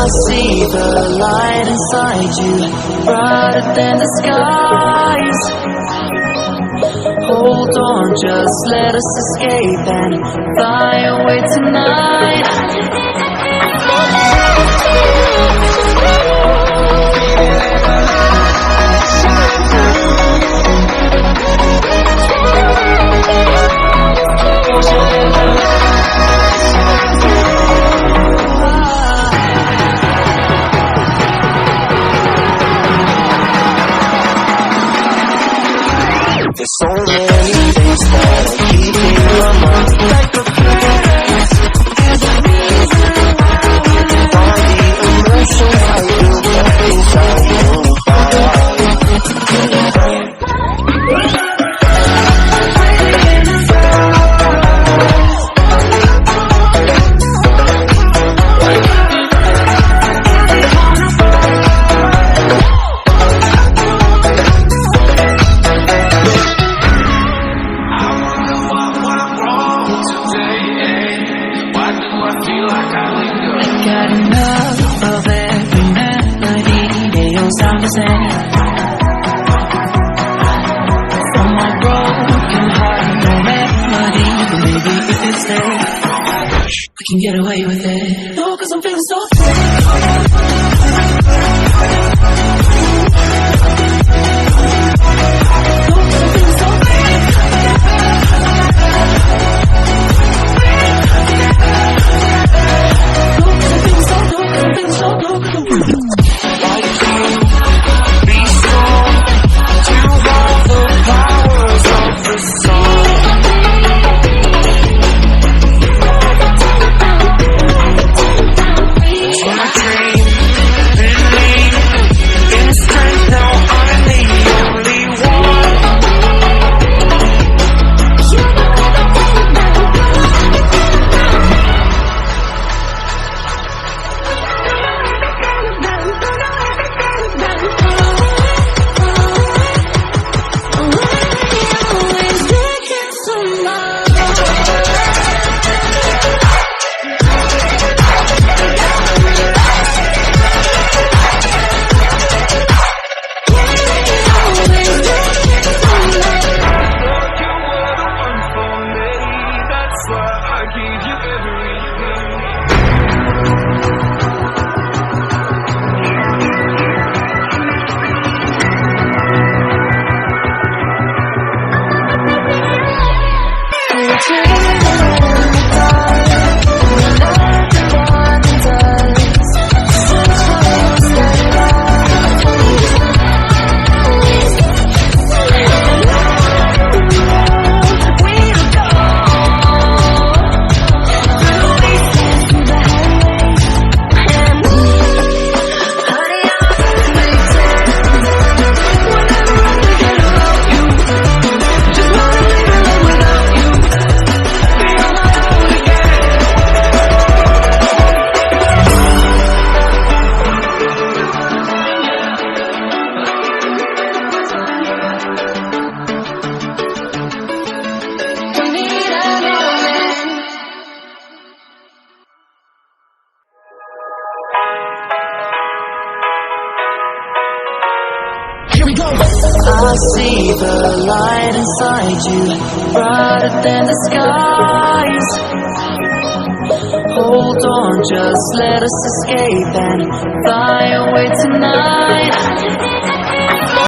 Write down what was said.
see the light inside you, brighter than the skies. Hold on, just let us escape and fly away tonight. There's so many things that are keeping your mind like a past. All the emotions I built up inside your Got enough of every melody, they all sound the same. From my broken heart, no remedy, but maybe if it's there, we can get away with it. No, 'cause I'm feeling so free. I see the light inside you, brighter than the skies. Hold on, just let us escape and fly away tonight.